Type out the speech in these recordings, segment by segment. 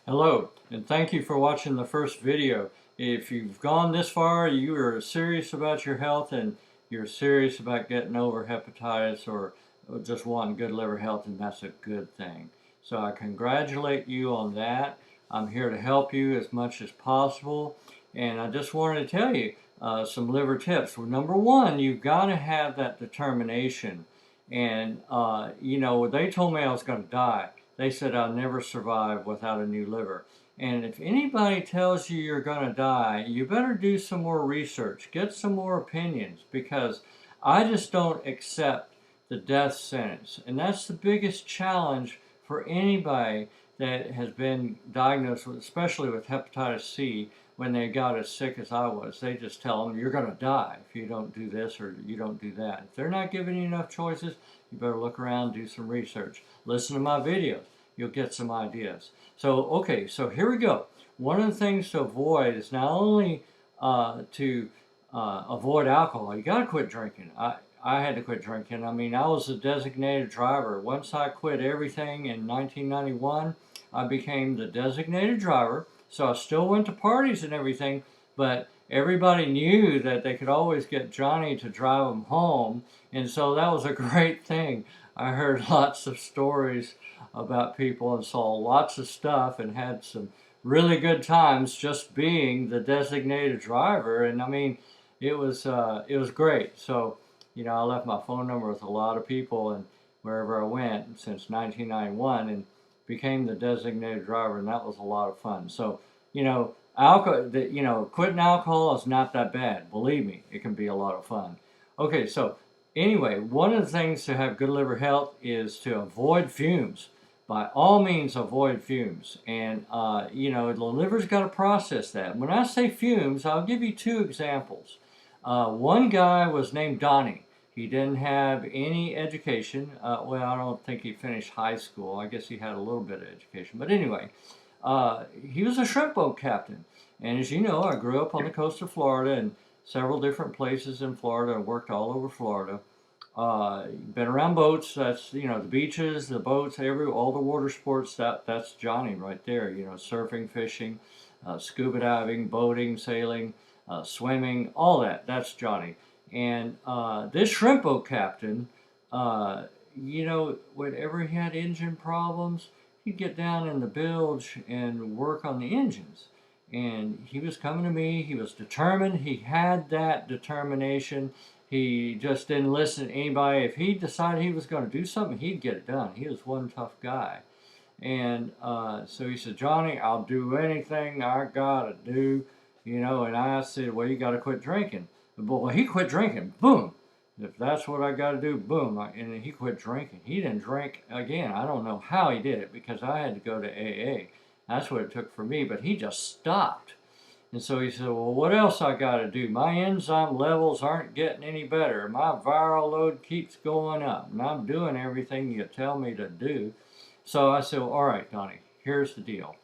Hello, and thank you for watching the first video. If you've gone this far, you are serious about your health and you're serious about getting over hepatitis or just wanting good liver health, and that's a good thing. So I congratulate you on that. I'm here to help you as much as possible, and I just wanted to tell you some liver tips. Well, number one, you've got to have that determination. And, they told me I was going to die. They said I'll never survive without a new liver. And if anybody tells you you're going to die, you better do some more research, get some more opinions, because I just don't accept the death sentence. And that's the biggest challenge for anybody that has been diagnosed with, especially with hepatitis C, when they got as sick as I was. They just tell them, you're going to die if you don't do this or you don't do that. If they're not giving you enough choices, you better look around, do some research. Listen to my videos. You'll get some ideas. So here we go. One of the things to avoid is not only to avoid alcohol. You got to quit drinking. I had to quit drinking. I mean, I was a designated driver. Once I quit everything in 1991, I became the designated driver. So I still went to parties and everything, but everybody knew that they could always get Johnny to drive them home. And so that was a great thing. I heard lots of stories about people and saw lots of stuff and had some really good times just being the designated driver. And I mean, it was great. So, I left my phone number with a lot of people and wherever I went since 1991 and became the designated driver, and that was a lot of fun. So, quitting alcohol is not that bad. Believe me, it can be a lot of fun. Okay, so anyway, one of the things to have good liver health is to avoid fumes. By all means, avoid fumes. And, the liver's got to process that. When I say fumes, I'll give you two examples. One guy was named Donnie. He didn't have any education. I don't think he finished high school. I guess he had a little bit of education. But anyway, he was a shrimp boat captain. And as you know, I grew up on the coast of Florida and several different places in Florida. I worked all over Florida. Been around boats. That's, the beaches, the boats, all the water sports. That's Johnny right there. Surfing, fishing, scuba diving, boating, sailing, swimming, all that. That's Johnny. And this shrimp boat captain, whenever he had engine problems, he'd get down in the bilge and work on the engines. And he was coming to me. He was determined. He had that determination. He just didn't listen to anybody. If he decided he was going to do something, he'd get it done. He was one tough guy. And so he said, Johnny, I'll do anything I got to do. And I said, well, you got to quit drinking. Well, he quit drinking. Boom. If that's what I got to do, boom. And he quit drinking. He didn't drink again. I don't know how he did it because I had to go to AA. That's what it took for me. But he just stopped. And so he said, well, what else I got to do? My enzyme levels aren't getting any better. My viral load keeps going up. And I'm doing everything you tell me to do. So I said, well, all right, Donnie, here's the deal.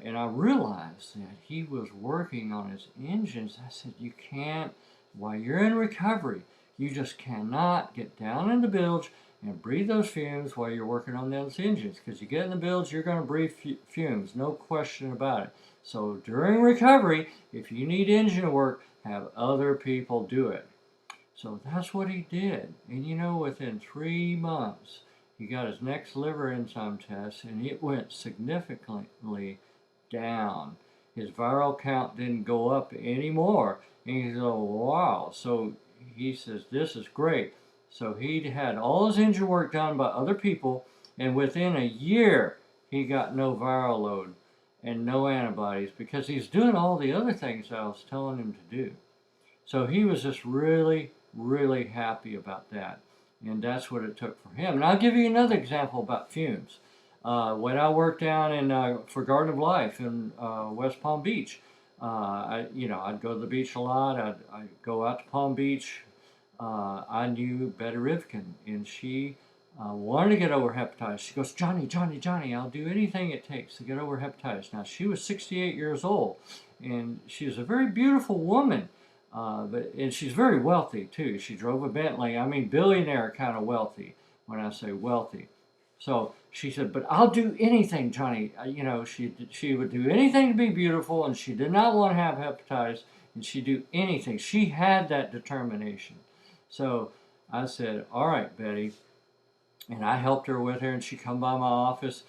And I realized that he was working on his engines. I said, you can't, while you're in recovery, you just cannot get down in the bilge and breathe those fumes while you're working on those engines. Because you get in the bilge, you're going to breathe fumes, no question about it. So during recovery, if you need engine work, have other people do it. So that's what he did. And within 3 months, he got his next liver enzyme test, and it went significantly down. His viral count didn't go up anymore. And he said, oh, wow. So he says, this is great. So he had all his engine work done by other people, and within a year, he got no viral load and no antibodies because he's doing all the other things I was telling him to do. So he was just really, really happy about that. And that's what it took for him. And I'll give you another example about fumes. When I worked down for Garden of Life in West Palm Beach, I'd go to the beach a lot. I'd go out to Palm Beach. I knew Betty Rivkin, and she wanted to get over hepatitis. She goes, Johnny, Johnny, Johnny, I'll do anything it takes to get over hepatitis. Now, she was 68 years old, and she was a very beautiful woman. And she's very wealthy too. She drove a Bentley. I mean, billionaire kind of wealthy when I say wealthy. So she said, but I'll do anything, Johnny. You know, she would do anything to be beautiful, and she did not want to have hepatitis, and she'd do anything. She had that determination. So I said, all right, Betty. And I helped her with her, and she'd come by my office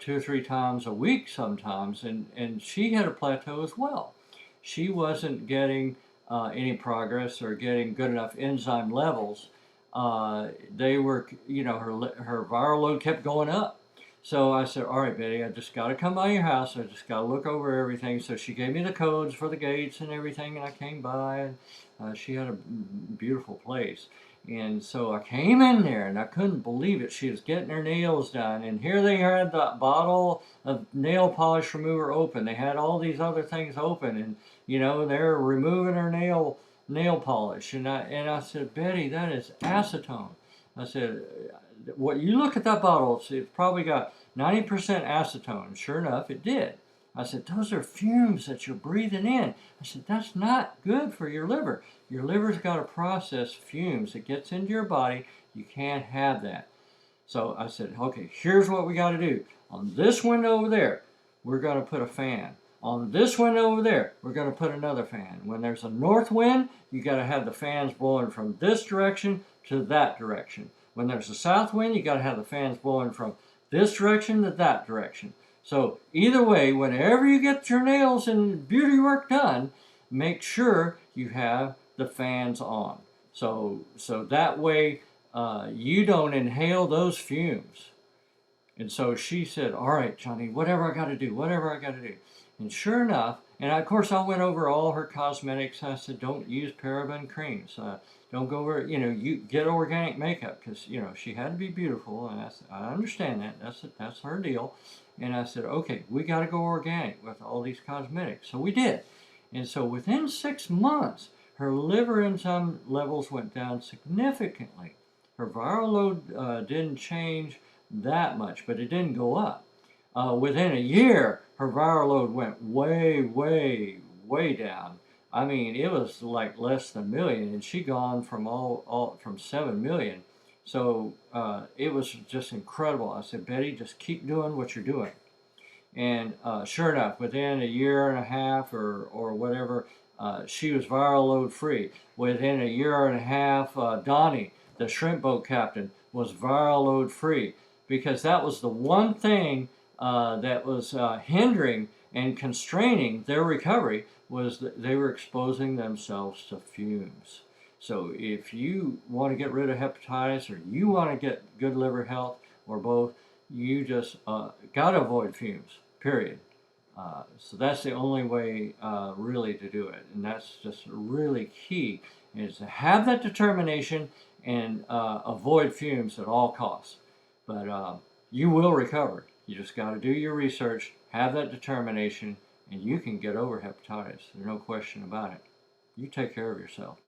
2 or 3 times a week sometimes, and she had a plateau as well. She wasn't getting any progress or getting good enough enzyme levels. They were, you know, her viral load kept going up. So I said, all right, Betty, I just got to come by your house. I just got to look over everything. So she gave me the codes for the gates and everything, and I came by, and she had a beautiful place. And so I came in there, and I couldn't believe it. She was getting her nails done, and here they had the bottle of nail polish remover open. They had all these other things open, and you know they're removing her nail polish. And I said, Betty, that is acetone. I said, what you look at that bottle, it's probably got 90% acetone. Sure enough, it did. I said, those are fumes that you're breathing in. I said, that's not good for your liver. Your liver's got to process fumes. It gets into your body. You can't have that. So I said, okay, here's what we got to do. On this window over there, we're going to put a fan. On this window over there, we're going to put another fan. When there's a north wind, you got to have the fans blowing from this direction to that direction. When there's a south wind, you got to have the fans blowing from this direction to that direction. So either way, whenever you get your nails and beauty work done, make sure you have the fans on. So that way you don't inhale those fumes. And so she said, all right, Johnny, whatever I got to do, whatever I got to do. And sure enough, and of course I went over all her cosmetics. I said, don't use paraben creams. Don't go over, you know, you get organic makeup because, you know, she had to be beautiful. And I said, I understand that. That's her deal. And I said, okay, we got to go organic with all these cosmetics. So we did. And so within 6 months, her liver enzyme levels went down significantly. Her viral load didn't change that much, but it didn't go up. Within a year, her viral load went way, way, way down. I mean, it was like less than a million, and she gone from all from 7 million. So it was just incredible. I said, Betty, just keep doing what you're doing. And sure enough, within a year and a half or whatever, she was viral load free. Within a year and a half, Donnie, the shrimp boat captain, was viral load free because that was the one thing that was hindering and constraining their recovery was that they were exposing themselves to fumes. So if you want to get rid of hepatitis or you want to get good liver health or both, you just got to avoid fumes, period. So that's the only way really to do it. And that's just really key is to have that determination and avoid fumes at all costs. But you will recover. You just got to do your research, have that determination, and you can get over hepatitis. There's no question about it. You take care of yourself.